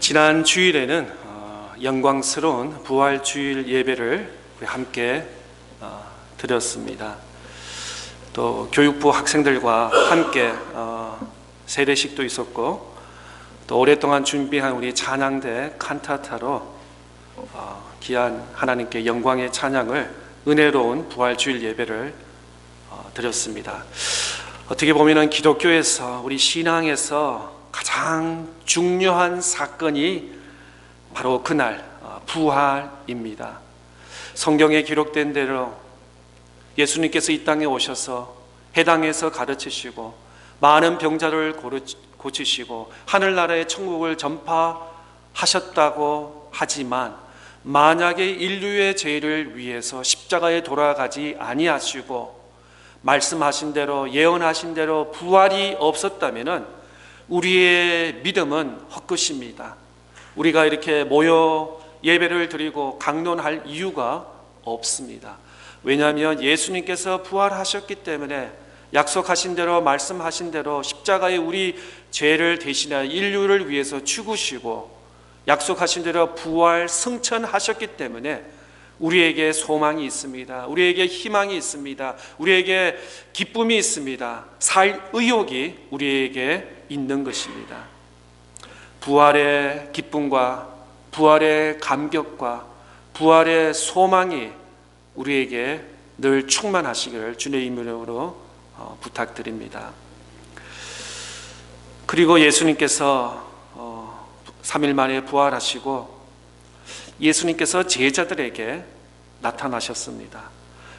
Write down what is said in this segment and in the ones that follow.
지난 주일에는 영광스러운 부활주일 예배를 우리 함께 드렸습니다. 또 교육부 학생들과 함께 세례식도 있었고, 또 오랫동안 준비한 우리 찬양대 칸타타로 귀한 하나님께 영광의 찬양을, 은혜로운 부활주일 예배를 드렸습니다. 어떻게 보면 기독교에서, 우리 신앙에서 가장 중요한 사건이 바로 그날 부활입니다. 성경에 기록된 대로 예수님께서 이 땅에 오셔서 해당에서 가르치시고 많은 병자를 고치시고 하늘나라의 천국을 전파하셨다고 하지만, 만약에 인류의 죄를 위해서 십자가에 돌아가지 아니하시고 말씀하신 대로, 예언하신 대로 부활이 없었다면 우리의 믿음은 헛것입니다. 우리가 이렇게 모여 예배를 드리고 강론할 이유가 없습니다. 왜냐하면 예수님께서 부활하셨기 때문에, 약속하신 대로, 말씀하신 대로 십자가에 우리 죄를 대신하여 인류를 위해서 죽으시고 약속하신 대로 부활 승천하셨기 때문에 우리에게 소망이 있습니다. 우리에게 희망이 있습니다. 우리에게 기쁨이 있습니다. 살 의욕이 우리에게 있는 것입니다. 부활의 기쁨과 부활의 감격과 부활의 소망이 우리에게 늘 충만하시기를 주님의 이름으로 부탁드립니다. 그리고 예수님께서 3일 만에 부활하시고 예수님께서 제자들에게 나타나셨습니다.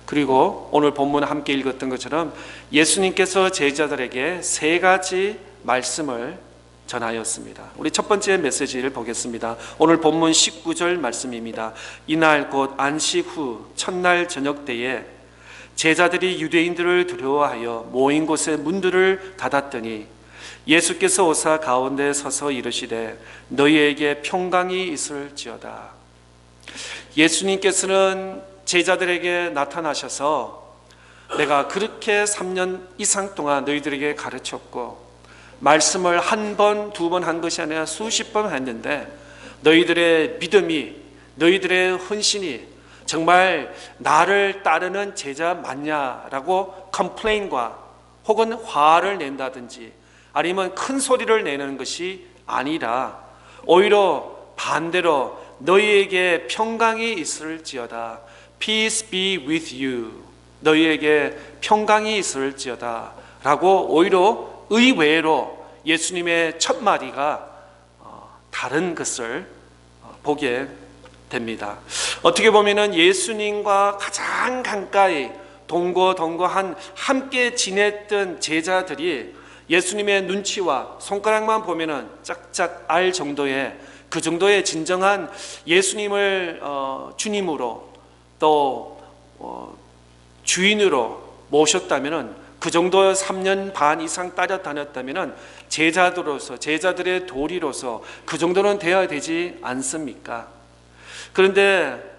그리고 오늘 본문 함께 읽었던 것처럼 예수님께서 제자들에게 3가지 말씀을 전하였습니다. 우리 첫 번째 메시지를 보겠습니다. 오늘 본문 19절 말씀입니다. 이날 곧 안식 후 첫날 저녁 때에 제자들이 유대인들을 두려워하여 모인 곳에 문들을 닫았더니 예수께서 오사 가운데 서서 이르시되 너희에게 평강이 있을지어다. 예수님께서는 제자들에게 나타나셔서 내가 그렇게 3년 이상 동안 너희들에게 가르쳤고 말씀을 1번, 2번 한 것이 아니라 수십 번 했는데 너희들의 믿음이, 너희들의 헌신이 정말 나를 따르는 제자 맞냐라고 컴플레인과 혹은 화를 낸다든지 아니면 큰 소리를 내는 것이 아니라 오히려 반대로 너희에게 평강이 있을지어다. Peace be with you. 너희에게 평강이 있을지어다 라고 오히려 의외로 예수님의 첫 마디가 다른 것을 보게 됩니다. 어떻게 보면 예수님과 가장 가까이 동거동거한 함께 지냈던 제자들이 예수님의 눈치와 손가락만 보면 짝짝 알 정도의, 그 정도의 진정한 예수님을 주님으로 또 주인으로 모셨다면, 그 정도 3년 반 이상 따라다녔다면 제자들로서, 제자들의 도리로서 그 정도는 되어야 되지 않습니까? 그런데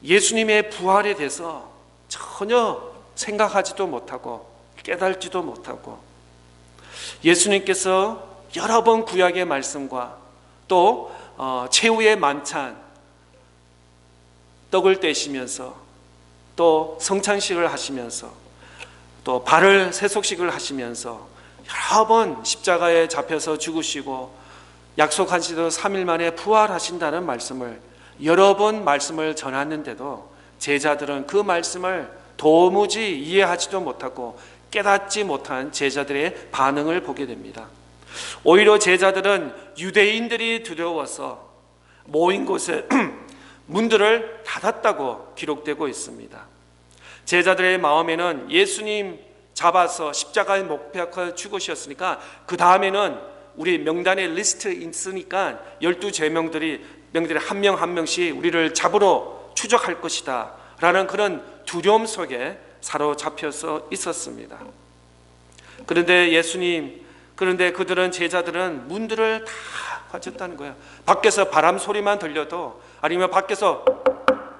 예수님의 부활에 대해서 전혀 생각하지도 못하고 깨달지도 못하고, 예수님께서 여러 번 구약의 말씀과 또 최후의 만찬, 떡을 떼시면서 또 성찬식을 하시면서 또 발을 세속식을 하시면서 여러 번 십자가에 잡혀서 죽으시고 약속하신 대로 3일 만에 부활하신다는 말씀을 여러 번 말씀을 전했는데도 제자들은 그 말씀을 도무지 이해하지도 못하고 깨닫지 못한 제자들의 반응을 보게 됩니다. 오히려 제자들은 유대인들이 두려워서 모인 곳에 문들을 닫았다고 기록되고 있습니다. 제자들의 마음에는 예수님 잡아서 십자가에 못 박혀 죽으셨으니까 그 다음에는 우리 명단에 리스트 있으니까 12제명들이 한 명 한 명씩 우리를 잡으러 추적할 것이다 라는 그런 두려움 속에 사로잡혀서 있었습니다. 그런데 그들은, 제자들은 문들을 다 닫았다는 거예요. 밖에서 바람 소리만 들려도, 아니면 밖에서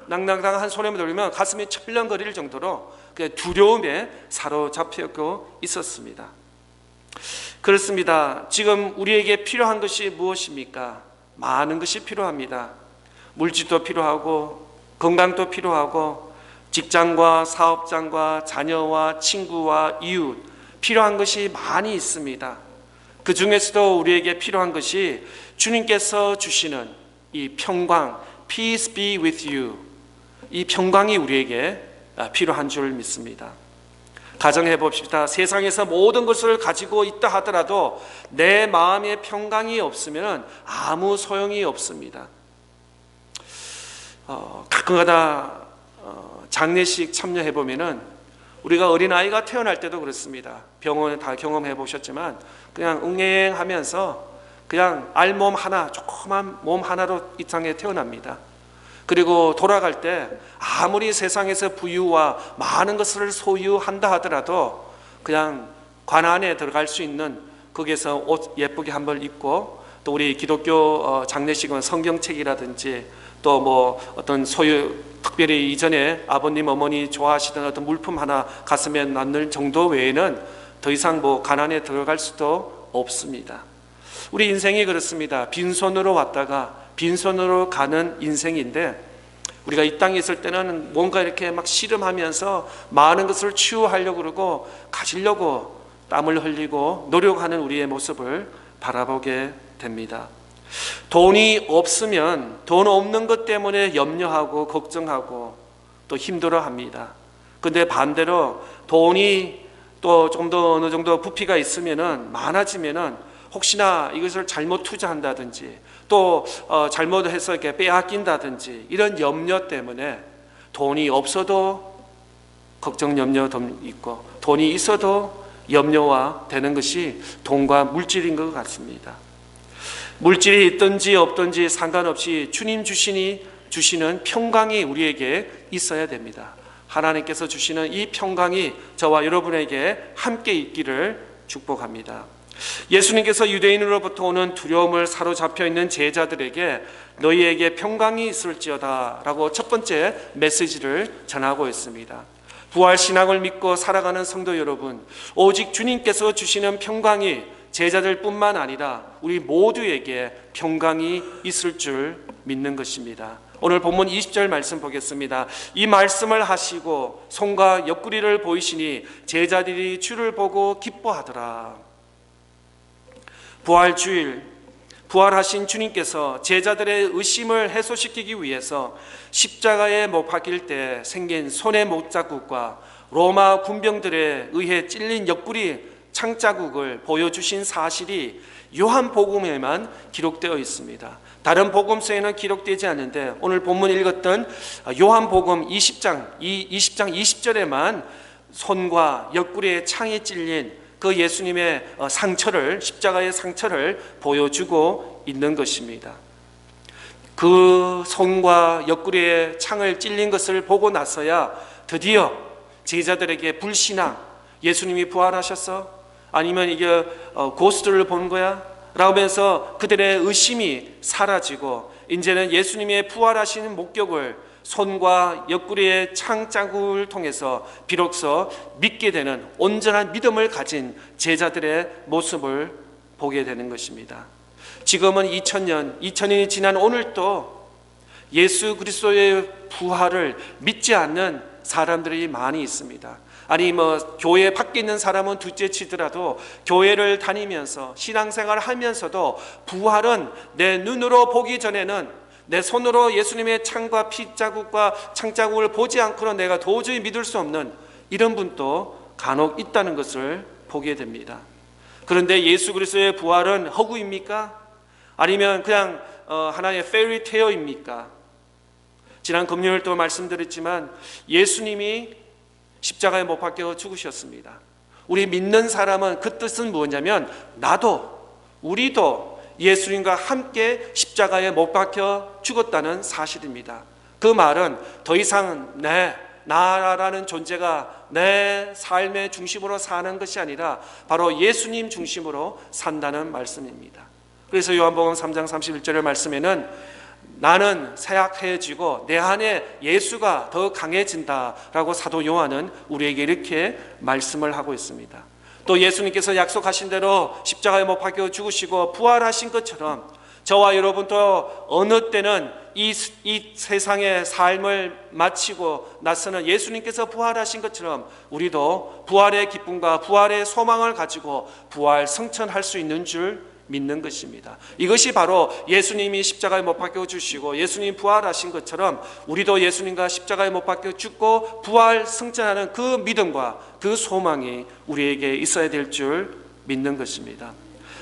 낭낭낭한 소리만 들리면 가슴이 철렁거릴 정도로 두려움에 사로잡히고 있었습니다. 그렇습니다. 지금 우리에게 필요한 것이 무엇입니까? 많은 것이 필요합니다. 물질도 필요하고 건강도 필요하고 직장과 사업장과 자녀와 친구와 이웃 필요한 것이 많이 있습니다. 그 중에서도 우리에게 필요한 것이 주님께서 주시는 이 평강, Peace be with you. 이 평강이 우리에게 필요한 줄 믿습니다. 가정해 봅시다. 세상에서 모든 것을 가지고 있다 하더라도 내 마음의 평강이 없으면 아무 소용이 없습니다. 가끔가다 장례식 참여해 보면은 우리가 어린아이가 태어날 때도 그렇습니다. 병원에 다 경험해 보셨지만 그냥 응행하면서 그냥 알몸 하나, 조그만 몸 하나로 이 땅에 태어납니다. 그리고 돌아갈 때 아무리 세상에서 부유와 많은 것을 소유한다 하더라도 그냥 관 안에 들어갈 수 있는 거기에서 옷 예쁘게 한 벌 입고, 또 우리 기독교 장례식은 성경책이라든지 또 뭐 어떤 소유, 특별히 이전에 아버님 어머니 좋아하시던 어떤 물품 하나 가슴에 놨을 정도 외에는 더 이상 뭐 관 안에 들어갈 수도 없습니다. 우리 인생이 그렇습니다. 빈손으로 왔다가 빈손으로 가는 인생인데, 우리가 이 땅에 있을 때는 뭔가 이렇게 막 씨름하면서 많은 것을 취하려고 그러고 가지려고 땀을 흘리고 노력하는 우리의 모습을 바라보게 됩니다. 돈이 없으면 돈 없는 것 때문에 염려하고 걱정하고 또 힘들어합니다. 근데 반대로 돈이 또 좀 더 어느 정도 부피가 있으면은, 많아지면은 혹시나 이것을 잘못 투자한다든지 또 잘못해서 이렇게 빼앗긴다든지 이런 염려 때문에 돈이 없어도 걱정 염려도 있고 돈이 있어도 염려가 되는 것이 돈과 물질인 것 같습니다. 물질이 있든지 없든지 상관없이 주님 주시는 평강이 우리에게 있어야 됩니다. 하나님께서 주시는 이 평강이 저와 여러분에게 함께 있기를 축복합니다. 예수님께서 유대인으로부터 오는 두려움을 사로잡혀 있는 제자들에게 너희에게 평강이 있을지어다 라고 첫 번째 메시지를 전하고 있습니다. 부활 신앙을 믿고 살아가는 성도 여러분, 오직 주님께서 주시는 평강이 제자들 뿐만 아니라 우리 모두에게 평강이 있을 줄 믿는 것입니다. 오늘 본문 20절 말씀 보겠습니다. 이 말씀을 하시고 손과 옆구리를 보이시니 제자들이 주를 보고 기뻐하더라. 부활주일, 부활하신 주님께서 제자들의 의심을 해소시키기 위해서 십자가에 못 박힐 때 생긴 손의 못자국과 로마 군병들에 의해 찔린 옆구리 창자국을 보여주신 사실이 요한복음에만 기록되어 있습니다. 다른 복음서에는 기록되지 않는데 오늘 본문 읽었던 요한복음 20장 20절에만 손과 옆구리에 창이 찔린 그 예수님의 상처를, 십자가의 상처를 보여주고 있는 것입니다. 그 손과 옆구리에 창을 찔린 것을 보고 나서야 드디어 제자들에게 불신앙, 예수님이 부활하셨어? 아니면 이게 고스트를 본 거야? 라면서 그들의 의심이 사라지고 이제는 예수님의 부활하시는 목격을 손과 옆구리의 창자국을 통해서 비로소 믿게 되는 온전한 믿음을 가진 제자들의 모습을 보게 되는 것입니다. 지금은 2000년이 지난 오늘도 예수 그리스도의 부활을 믿지 않는 사람들이 많이 있습니다. 아니 교회 밖에 있는 사람은 둘째 치더라도 교회를 다니면서 신앙생활을 하면서도 부활은 내 눈으로 보기 전에는, 내 손으로 예수님의 창과 피자국과 창자국을 보지 않고는 내가 도저히 믿을 수 없는 이런 분도 간혹 있다는 것을 보게 됩니다. 그런데 예수 그리스도의 부활은 허구입니까? 아니면 그냥 하나의 페리테어입니까? 지난 금요일도 말씀드렸지만 예수님이 십자가에 못 박혀 죽으셨습니다. 우리 믿는 사람은 그 뜻은 뭐냐면 우리도 예수님과 함께 십자가에 못 박혀 죽었다는 사실입니다. 그 말은 더 이상 나라는 존재가 내 삶의 중심으로 사는 것이 아니라 바로 예수님 중심으로 산다는 말씀입니다. 그래서 요한복음 3장 31절의 말씀에는 나는 쇠약해지고 내 안에 예수가 더 강해진다라고 사도 요한은 우리에게 이렇게 말씀을 하고 있습니다. 또 예수님께서 약속하신 대로 십자가에 못 박혀 죽으시고 부활하신 것처럼 저와 여러분도 어느 때는 이 세상의 삶을 마치고 나서는 예수님께서 부활하신 것처럼 우리도 부활의 기쁨과 부활의 소망을 가지고 부활 성천할 수 있는 줄 믿는 것입니다. 이것이 바로 예수님이 십자가에 못 박혀 주시고 예수님 부활하신 것처럼 우리도 예수님과 십자가에 못 박혀 죽고 부활 승천하는 그 믿음과 그 소망이 우리에게 있어야 될 줄 믿는 것입니다.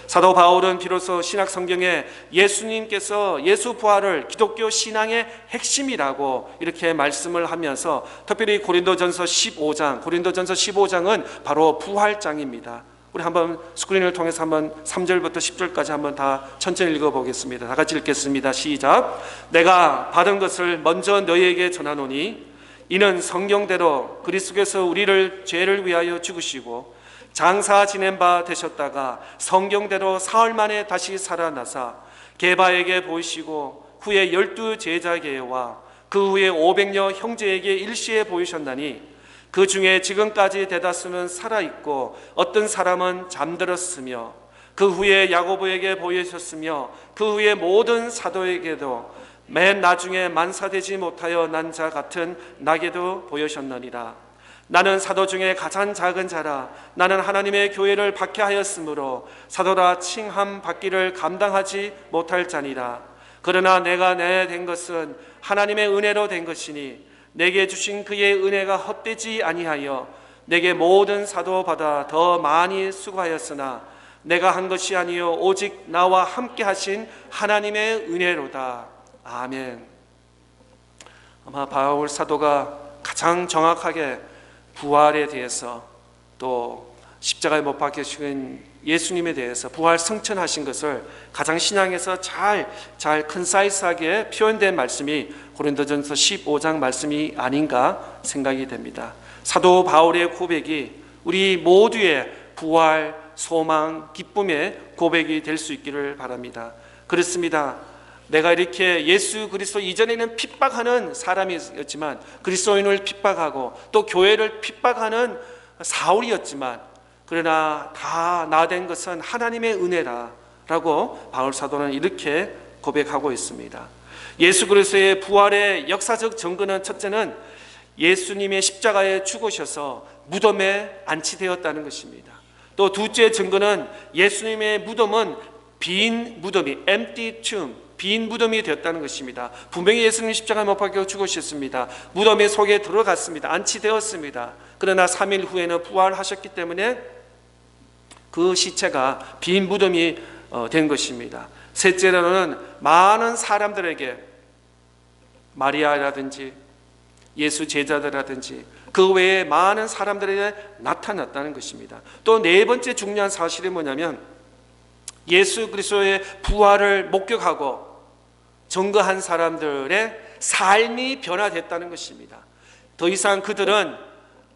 사도 바울은 비로소 신약 성경에 예수님께서 예수 부활을 기독교 신앙의 핵심이라고 이렇게 말씀을 하면서 특별히 고린도전서 15장은 바로 부활장입니다. 우리 한번 스크린을 통해서 한번 3절부터 10절까지 한번 다 천천히 읽어보겠습니다. 다 같이 읽겠습니다. 시작. 내가 받은 것을 먼저 너희에게 전하노니 이는 성경대로 그리스도께서 우리를 죄를 위하여 죽으시고 장사 지낸 바 되셨다가 성경대로 사흘 만에 다시 살아나사 게바에게 보이시고 후에 12 제자에게와 그 후에 500여 형제에게 일시에 보이셨나니 그 중에 지금까지 대다수는 살아있고 어떤 사람은 잠들었으며 그 후에 야고보에게 보이셨으며 그 후에 모든 사도에게도 맨 나중에 만사되지 못하여 난 자 같은 나게도 보이셨느니라. 나는 사도 중에 가장 작은 자라. 나는 하나님의 교회를 박해하였으므로 사도라 칭함 받기를 감당하지 못할 자니라. 그러나 내가 내 된 것은 하나님의 은혜로 된 것이니 내게 주신 그의 은혜가 헛되지 아니하여 내게 모든 사도 받아 더 많이 수고하였으나 내가 한 것이 아니요 오직 나와 함께 하신 하나님의 은혜로다. 아멘. 아마 바울 사도가 가장 정확하게 부활에 대해서 또 십자가에 못 박히신 예수님에 대해서 부활 승천하신 것을 가장 신앙에서 잘 컨사이스하게 표현된 말씀이 고린도전서 15장 말씀이 아닌가 생각이 됩니다. 사도 바울의 고백이 우리 모두의 부활, 소망, 기쁨의 고백이 될 수 있기를 바랍니다. 그렇습니다. 내가 이렇게 예수 그리스도 이전에는 핍박하는 사람이었지만 그리스도인을 핍박하고 또 교회를 핍박하는 사울이었지만 그러나 다 나 된 것은 하나님의 은혜라라고 바울 사도는 이렇게 고백하고 있습니다. 예수 그리스도의 부활의 역사적 증거는 첫째는 예수님의 십자가에 죽으셔서 무덤에 안치되었다는 것입니다. 또 둘째 증거는 예수님의 무덤은 빈 무덤이 empty tomb, 빈 무덤이 되었다는 것입니다. 분명히 예수님 십자가에 못 박혀 죽으셨습니다. 무덤의 속에 들어갔습니다. 안치되었습니다. 그러나 3일 후에는 부활하셨기 때문에 그 시체가 빈 무덤이 된 것입니다. 셋째로는 많은 사람들에게 마리아라든지 예수 제자들이라든지 그 외에 많은 사람들에게 나타났다는 것입니다. 또 네 번째 중요한 사실이 뭐냐면 예수 그리스도의 부활을 목격하고 증거한 사람들의 삶이 변화됐다는 것입니다. 더 이상 그들은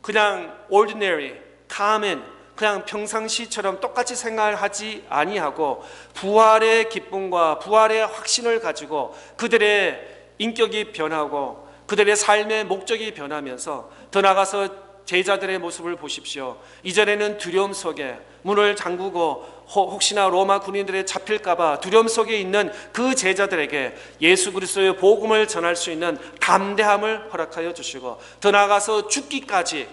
그냥 ordinary, common, 그냥 평상시처럼 똑같이 생활하지 아니하고 부활의 기쁨과 부활의 확신을 가지고 그들의 인격이 변하고 그들의 삶의 목적이 변하면서 더 나아가서 제자들의 모습을 보십시오. 이전에는 두려움 속에 문을 잠그고 혹시나 로마 군인들에 잡힐까봐 두려움 속에 있는 그 제자들에게 예수 그리스도의 복음을 전할 수 있는 담대함을 허락하여 주시고 더 나아가서 죽기까지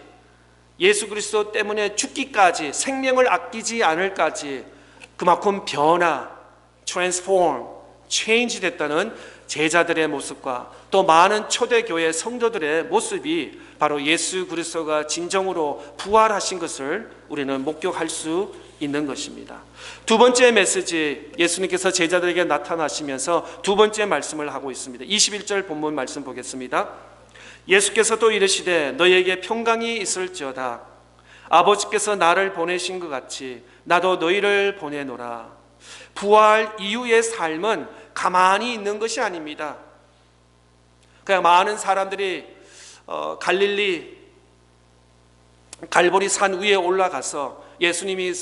예수 그리스도 때문에 죽기까지 생명을 아끼지 않을까지 그만큼 변화, transform, change 됐다는 제자들의 모습과 또 많은 초대교회 성도들의 모습이 바로 예수 그리스도가 진정으로 부활하신 것을 우리는 목격할 수 있는 것입니다. 두 번째 메시지, 예수님께서 제자들에게 나타나시면서 두 번째 말씀을 하고 있습니다. 21절 본문 말씀 보겠습니다. 예수께서 또 이르시되 너희에게 평강이 있을지어다. 아버지께서 나를 보내신 것 같이 나도 너희를 보내노라. 부활 이후의 삶은 가만히 있는 것이 아닙니다. 그냥 많은 사람들이 갈보리 산 위에 올라가서 예수님이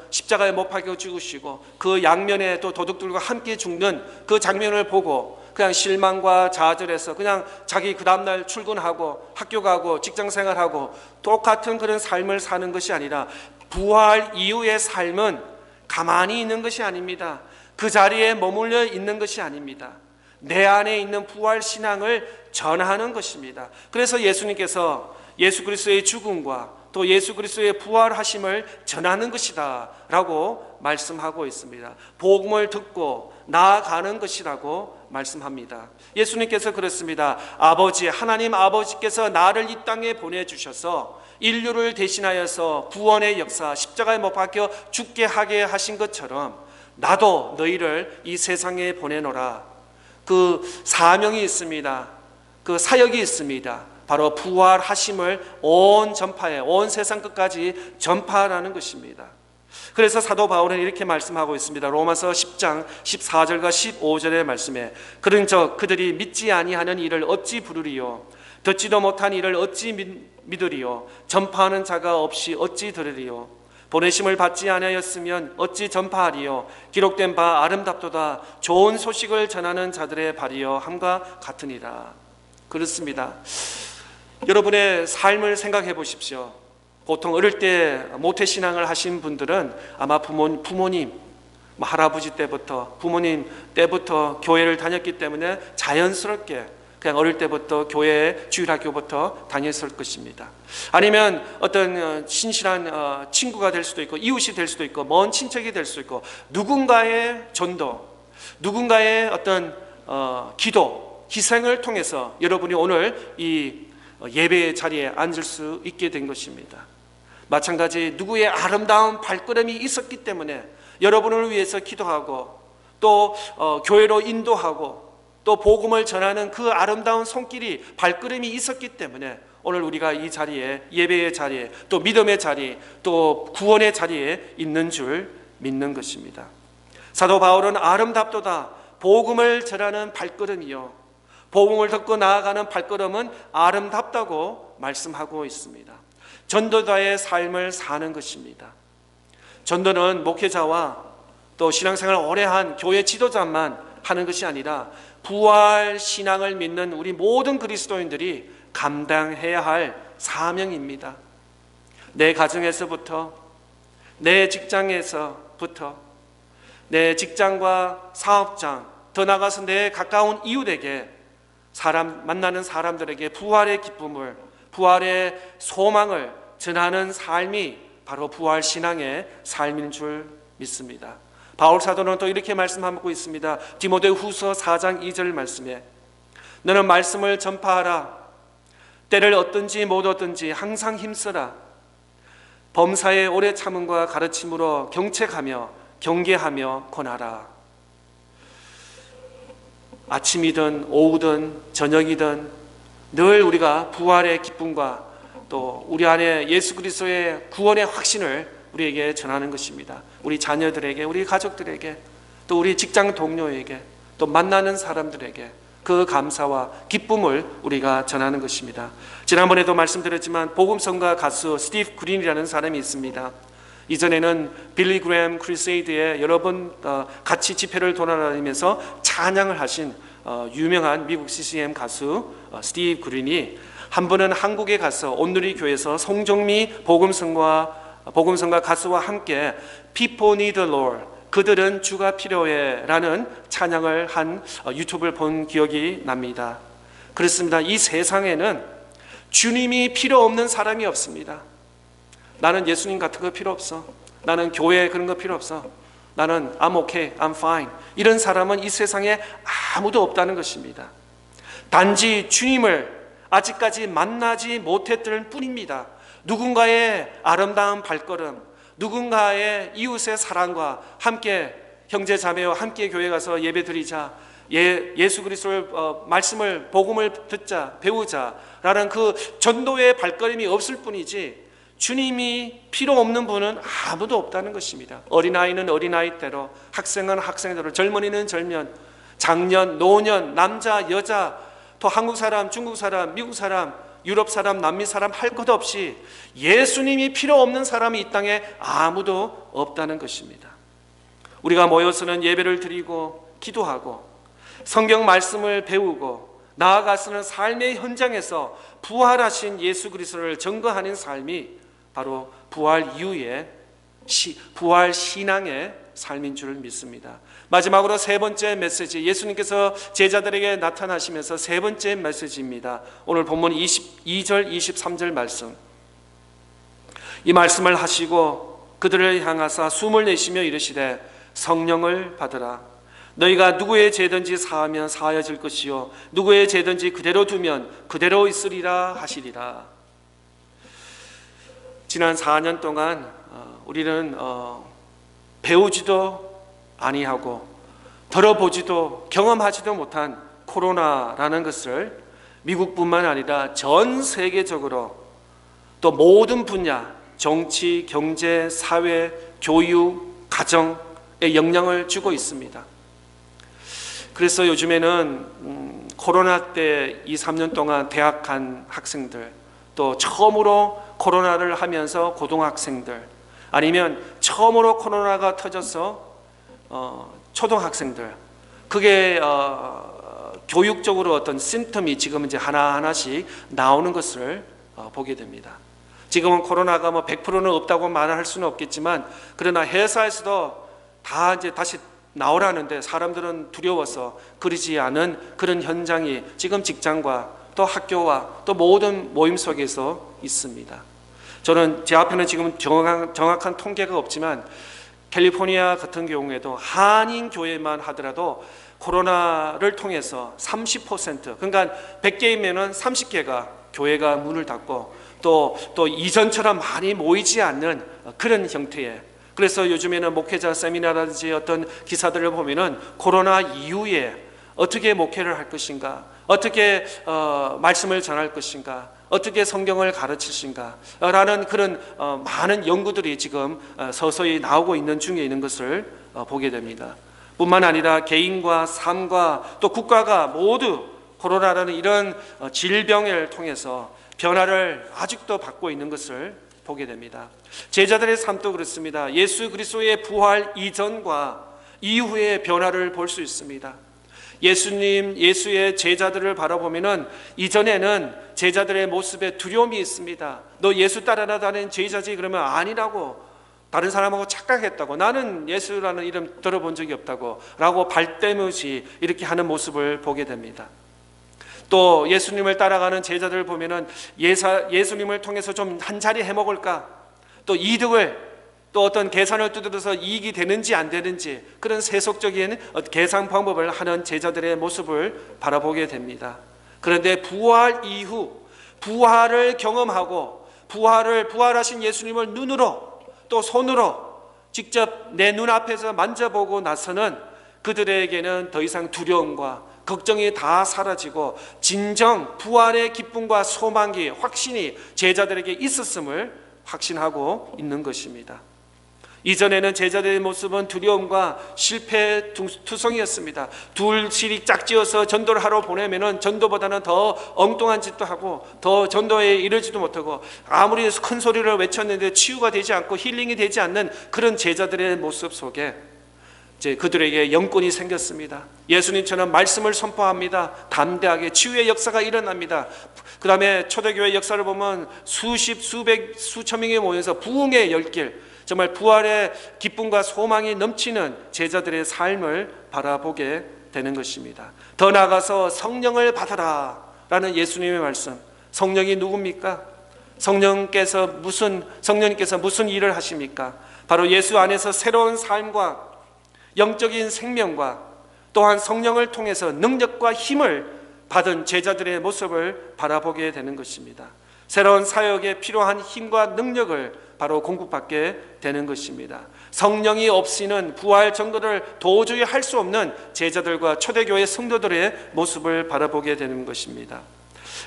십자가에 못 박혀 죽으시고 그 양면에 또 도둑들과 함께 죽는 그 장면을 보고 그냥 실망과 좌절해서 그냥 자기 그 다음날 출근하고 학교 가고 직장생활하고 똑같은 그런 삶을 사는 것이 아니라 부활 이후의 삶은 가만히 있는 것이 아닙니다. 그 자리에 머물러 있는 것이 아닙니다. 내 안에 있는 부활 신앙을 전하는 것입니다. 그래서 예수님께서 예수 그리스도의 죽음과 또 예수 그리스도의 부활하심을 전하는 것이다 라고 말씀하고 있습니다. 복음을 듣고 나아가는 것이라고 말씀합니다. 예수님께서 그렇습니다. 아버지, 하나님 아버지께서 나를 이 땅에 보내주셔서 인류를 대신하여서 구원의 역사, 십자가에 못 박혀 죽게 하게 하신 것처럼 나도 너희를 이 세상에 보내노라. 그 사명이 있습니다. 그 사역이 있습니다. 바로 부활하심을 온 전파에, 온 세상 끝까지 전파하라는 것입니다. 그래서 사도 바울은 이렇게 말씀하고 있습니다. 로마서 10장 14절과 15절의 말씀에 그런즉 그들이 믿지 아니하는 일을 어찌 부르리요, 듣지도 못한 일을 어찌 믿으리요, 전파하는 자가 없이 어찌 들으리요, 보내심을 받지 아니하였으면 어찌 전파하리요, 기록된 바 아름답도다 좋은 소식을 전하는 자들의 발이여 함과 같으니라. 그렇습니다. 여러분의 삶을 생각해 보십시오. 보통 어릴 때 모태신앙을 하신 분들은 아마 부모님, 할아버지 때부터, 부모님 때부터 교회를 다녔기 때문에 자연스럽게 그냥 어릴 때부터 교회 주일학교부터 다녔을 것입니다. 아니면 어떤 신실한 친구가 될 수도 있고 이웃이 될 수도 있고 먼 친척이 될 수도 있고 누군가의 전도, 누군가의 어떤 기도, 희생을 통해서 여러분이 오늘 이 예배의 자리에 앉을 수 있게 된 것입니다. 마찬가지 누구의 아름다운 발걸음이 있었기 때문에 여러분을 위해서 기도하고 또 교회로 인도하고 또 복음을 전하는 그 아름다운 손길이 발걸음이 있었기 때문에 오늘 우리가 이 자리에, 예배의 자리에, 또 믿음의 자리, 또 구원의 자리에 있는 줄 믿는 것입니다. 사도 바울은 아름답도다 복음을 전하는 발걸음이요, 복음을 듣고 나아가는 발걸음은 아름답다고 말씀하고 있습니다. 전도자의 삶을 사는 것입니다. 전도는 목회자와 또 신앙생활을 오래 한 교회 지도자만 하는 것이 아니라 부활 신앙을 믿는 우리 모든 그리스도인들이 감당해야 할 사명입니다. 내 가정에서부터, 내 직장에서부터, 내 직장과 사업장, 더 나아가서 내 가까운 이웃에게, 만나는 사람들에게 부활의 기쁨을, 부활의 소망을 전하는 삶이 바로 부활 신앙의 삶인 줄 믿습니다. 바울 사도는 또 이렇게 말씀하고 있습니다. 디모데후서 4장 2절 말씀에 너는 말씀을 전파하라. 때를 얻든지 못 얻든지 항상 힘쓰라. 범사의 오래 참음과 가르침으로 경책하며 경계하며 권하라. 아침이든 오후든 저녁이든 늘 우리가 부활의 기쁨과 또 우리 안에 예수 그리스도의 구원의 확신을 우리에게 전하는 것입니다. 우리 자녀들에게, 우리 가족들에게, 또 우리 직장 동료에게, 또 만나는 사람들에게 그 감사와 기쁨을 우리가 전하는 것입니다. 지난번에도 말씀드렸지만 복음성가 가수 스티브 그린이라는 사람이 있습니다. 이전에는 빌리 그레엄 크루세이드에 여러 번 같이 집회를 돌아다니면서 찬양을 하신 유명한 미국 CCM 가수 스티브 그린이 한 번은 한국에 가서 온누리 교회에서 송정미 복음성가 가수와 함께 People need the Lord, 그들은 주가 필요해 라는 찬양을 한 유튜브를 본 기억이 납니다. 그렇습니다. 이 세상에는 주님이 필요 없는 사람이 없습니다. 나는 예수님 같은 거 필요 없어, 나는 교회 그런 거 필요 없어, 나는 I'm okay, I'm fine, 이런 사람은 이 세상에 아무도 없다는 것입니다. 단지 주님을 아직까지 만나지 못했을 뿐입니다. 누군가의 아름다운 발걸음, 누군가의 이웃의 사랑과 함께 형제 자매와 함께 교회 가서 예배 드리자, 예수 그리스도의 말씀을, 복음을 듣자, 배우자라는 그 전도의 발걸음이 없을 뿐이지 주님이 필요 없는 분은 아무도 없다는 것입니다. 어린아이는 어린아이대로, 학생은 학생대로, 젊은이는 젊은, 장년, 노년, 남자, 여자, 또 한국 사람, 중국 사람, 미국 사람, 유럽 사람, 남미 사람 할 것 없이 예수님이 필요 없는 사람이 이 땅에 아무도 없다는 것입니다. 우리가 모여서는 예배를 드리고 기도하고 성경 말씀을 배우고 나아가서는 삶의 현장에서 부활하신 예수 그리스도를 증거하는 삶이 바로 부활 이후의 부활 신앙의 삶인 줄 믿습니다. 마지막으로 세 번째 메시지, 예수님께서 제자들에게 나타나시면서 세 번째 메시지입니다. 오늘 본문 22절 23절 말씀, 이 말씀을 하시고 그들을 향하사 숨을 내쉬며 이르시되 성령을 받으라. 너희가 누구의 죄든지 사하면 사하여질 것이요 누구의 죄든지 그대로 두면 그대로 있으리라 하시리라. 지난 4년 동안 우리는 배우지도 아니하고 들어보지도 경험하지도 못한 코로나라는 것을 미국뿐만 아니라 전 세계적으로 또 모든 분야, 정치, 경제, 사회, 교육, 가정에 영향을 주고 있습니다. 그래서 요즘에는 코로나 때 2, 3년 동안 대학 간 학생들, 또 처음으로 코로나를 하면서 고등학생들, 아니면 처음으로 코로나가 터져서 초등학생들, 그게 교육적으로 어떤 심텀이 지금 이제 하나하나씩 나오는 것을 보게 됩니다. 지금은 코로나가 100%는 없다고 말할 수는 없겠지만, 그러나 회사에서도 다 이제 다시 나오라는데 사람들은 두려워서 그러지 않은 그런 현장이 지금 직장과 또 학교와 또 모든 모임 속에서 있습니다. 저는 제 앞에는 지금 정확한 통계가 없지만 캘리포니아 같은 경우에도 한인 교회만 하더라도 코로나를 통해서 30%, 그러니까 100개이면 30개가 교회가 문을 닫고 또 이전처럼 많이 모이지 않는 그런 형태의, 그래서 요즘에는 목회자 세미나라든지 어떤 기사들을 보면은 코로나 이후에 어떻게 목회를 할 것인가, 어떻게 말씀을 전할 것인가, 어떻게 성경을 가르치신가 라는 그런 많은 연구들이 지금 서서히 나오고 있는 중에 있는 것을 보게 됩니다. 뿐만 아니라 개인과 삶과 또 국가가 모두 코로나라는 이런 질병을 통해서 변화를 아직도 받고 있는 것을 보게 됩니다. 제자들의 삶도 그렇습니다. 예수 그리스도의 부활 이전과 이후의 변화를 볼 수 있습니다. 예수의 제자들을 바라보면은 이전에는 제자들의 모습에 두려움이 있습니다. 너 예수 따라다니는 제자지? 그러면 아니라고, 다른 사람하고 착각했다고, 나는 예수라는 이름 들어본 적이 없다고 라고 발뺌없이 이렇게 하는 모습을 보게 됩니다. 또 예수님을 따라가는 제자들을 보면은 예수님을 통해서 좀 한 자리 해먹을까, 또 이득을, 또 어떤 계산을 두드려서 이익이 되는지 안 되는지 그런 세속적인 계산 방법을 하는 제자들의 모습을 바라보게 됩니다. 그런데 부활 이후 부활을 경험하고 부활하신 예수님을 눈으로 또 손으로 직접 내 눈앞에서 만져보고 나서는 그들에게는 더 이상 두려움과 걱정이 다 사라지고 진정 부활의 기쁨과 소망이, 확신이 제자들에게 있었음을 확신하고 있는 것입니다. 이전에는 제자들의 모습은 두려움과 실패투성이었습니다. 둘씩 짝지어서 전도를 하러 보내면은 전도보다는 더 엉뚱한 짓도 하고 더 전도에 이르지도 못하고, 아무리 큰 소리를 외쳤는데 치유가 되지 않고 힐링이 되지 않는 그런 제자들의 모습 속에 이제 그들에게 영권이 생겼습니다. 예수님처럼 말씀을 선포합니다. 담대하게 치유의 역사가 일어납니다. 그 다음에 초대교회 역사를 보면 수십, 수백, 수천 명이 모여서 부흥의 열길, 정말 부활의 기쁨과 소망이 넘치는 제자들의 삶을 바라보게 되는 것입니다. 더 나아가서 성령을 받아라 라는 예수님의 말씀, 성령이 누굽니까? 성령님께서 무슨 일을 하십니까? 바로 예수 안에서 새로운 삶과 영적인 생명과 또한 성령을 통해서 능력과 힘을 받은 제자들의 모습을 바라보게 되는 것입니다. 새로운 사역에 필요한 힘과 능력을 바로 공급받게 되는 것입니다. 성령이 없이는 부활 전도를 도저히 할 수 없는 제자들과 초대교회 성도들의 모습을 바라보게 되는 것입니다.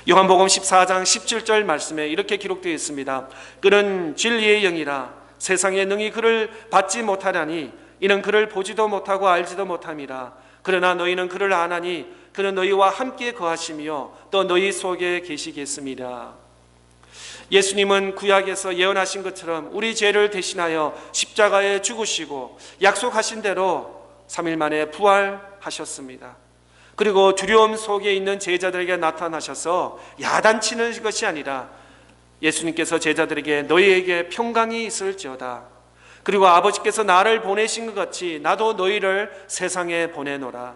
요한복음 14장 17절 말씀에 이렇게 기록되어 있습니다. 그는 진리의 영이라 세상에 능히 그를 받지 못하나니 이는 그를 보지도 못하고 알지도 못함이라. 그러나 너희는 그를 아나니 그는 너희와 함께 거하시며 또 너희 속에 계시겠습니다. 예수님은 구약에서 예언하신 것처럼 우리 죄를 대신하여 십자가에 죽으시고 약속하신 대로 3일 만에 부활하셨습니다. 그리고 두려움 속에 있는 제자들에게 나타나셔서 야단치는 것이 아니라 예수님께서 제자들에게 너희에게 평강이 있을지어다, 그리고 아버지께서 나를 보내신 것 같이 나도 너희를 세상에 보내노라.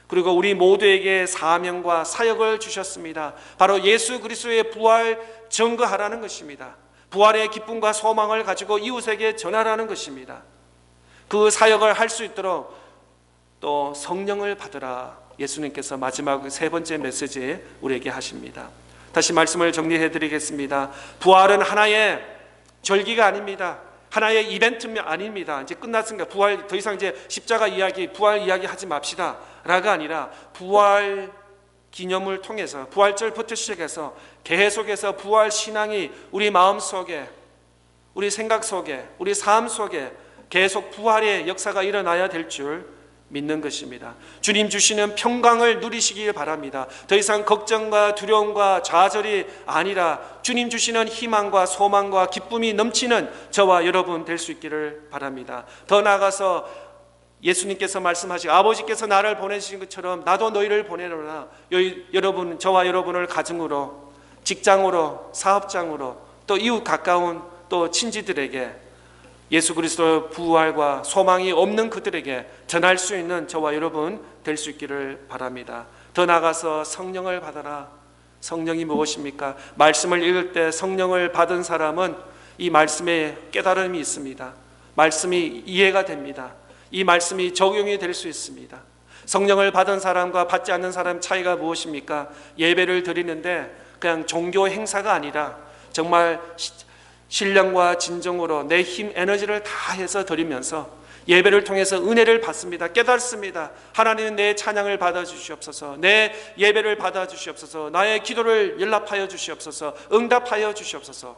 그리고 우리 모두에게 사명과 사역을 주셨습니다. 바로 예수 그리스도의 부활 증거하라는 것입니다. 부활의 기쁨과 소망을 가지고 이웃에게 전하라는 것입니다. 그 사역을 할 수 있도록 또 성령을 받으라. 예수님께서 마지막 세 번째 메시지에 우리에게 하십니다. 다시 말씀을 정리해 드리겠습니다. 부활은 하나의 절기가 아닙니다. 하나의 이벤트 아닙니다. 이제 끝났으니까 부활 더 이상 이제 십자가 이야기, 부활 이야기 하지 맙시다 라가 아니라 부활 기념을 통해서 부활절부터 시작해서 계속해서 부활 신앙이 우리 마음 속에, 우리 생각 속에, 우리 삶 속에 계속 부활의 역사가 일어나야 될 줄 믿는 것입니다. 주님 주시는 평강을 누리시길 바랍니다. 더 이상 걱정과 두려움과 좌절이 아니라 주님 주시는 희망과 소망과 기쁨이 넘치는 저와 여러분 될 수 있기를 바랍니다. 더 나아가서 예수님께서 말씀하시고 아버지께서 나를 보내신 것처럼 나도 너희를 보내노라. 여러분, 저와 여러분을 가정으로, 직장으로, 사업장으로, 또 이웃 가까운 또 친지들에게 예수 그리스도의 부활과 소망이 없는 그들에게 전할 수 있는 저와 여러분 될 수 있기를 바랍니다. 더 나아가서 성령을 받아라. 성령이 무엇입니까? 말씀을 읽을 때 성령을 받은 사람은 이 말씀에 깨달음이 있습니다. 말씀이 이해가 됩니다. 이 말씀이 적용이 될 수 있습니다. 성령을 받은 사람과 받지 않는 사람 차이가 무엇입니까? 예배를 드리는데 그냥 종교 행사가 아니라 정말 신령과 진정으로 내 힘, 에너지를 다해서 드리면서 예배를 통해서 은혜를 받습니다. 깨닫습니다. 하나님은 내 찬양을 받아주시옵소서, 내 예배를 받아주시옵소서, 나의 기도를 연락하여 주시옵소서, 응답하여 주시옵소서.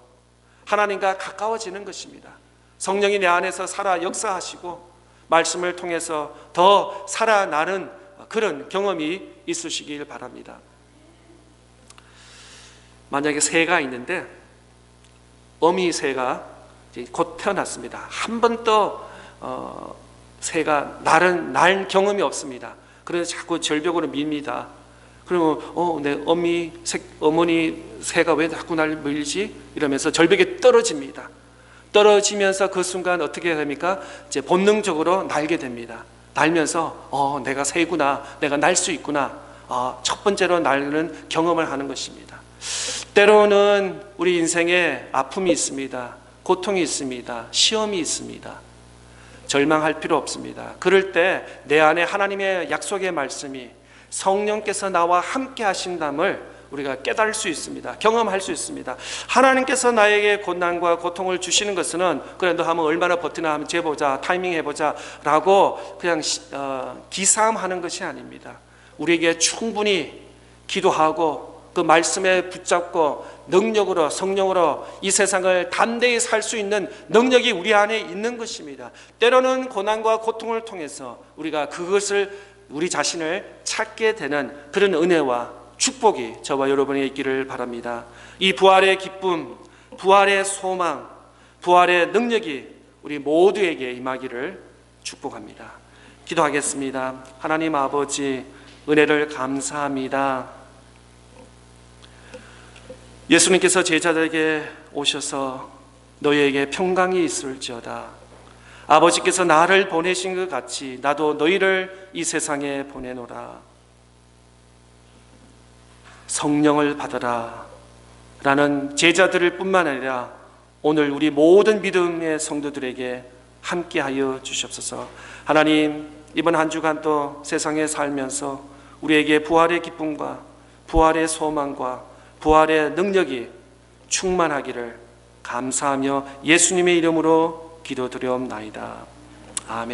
하나님과 가까워지는 것입니다. 성령이 내 안에서 살아 역사하시고 말씀을 통해서 더 살아나는 그런 경험이 있으시길 바랍니다. 만약에 새가 있는데 어미 새가 곧 태어났습니다. 한 번도 새가 날 경험이 없습니다. 그래서 자꾸 절벽으로 밉니다. 그러면 내 어머니 새가 왜 자꾸 날 밀지? 이러면서 절벽에 떨어집니다. 떨어지면서 그 순간 어떻게 됩니까? 이제 본능적으로 날게 됩니다. 날면서 내가 새구나, 내가 날 수 있구나. 첫 번째로 날는 경험을 하는 것입니다. 때로는 우리 인생에 아픔이 있습니다. 고통이 있습니다. 시험이 있습니다. 절망할 필요 없습니다. 그럴 때 내 안에 하나님의 약속의 말씀이 성령께서 나와 함께 하신담을 우리가 깨달을 수 있습니다. 경험할 수 있습니다. 하나님께서 나에게 고난과 고통을 주시는 것은 그래 너 한번 얼마나 버티나 한번 재보자, 타이밍 해보자 라고 그냥 기싸움하는 것이 아닙니다. 우리에게 충분히 기도하고 그 말씀에 붙잡고 능력으로, 성령으로 이 세상을 담대히 살 수 있는 능력이 우리 안에 있는 것입니다. 때로는 고난과 고통을 통해서 우리가 그것을, 우리 자신을 찾게 되는 그런 은혜와 축복이 저와 여러분에게 있기를 바랍니다. 이 부활의 기쁨, 부활의 소망, 부활의 능력이 우리 모두에게 임하기를 축복합니다. 기도하겠습니다. 하나님 아버지, 은혜를 감사합니다. 예수님께서 제자들에게 오셔서 너희에게 평강이 있을지어다. 아버지께서 나를 보내신 것 같이 나도 너희를 이 세상에 보내노라. 성령을 받아라 라는 제자들을 뿐만 아니라 오늘 우리 모든 믿음의 성도들에게 함께하여 주시옵소서. 하나님, 이번 한 주간 또 세상에 살면서 우리에게 부활의 기쁨과 부활의 소망과 부활의 능력이 충만하기를 감사하며 예수님의 이름으로 기도드리옵나이다. 아멘.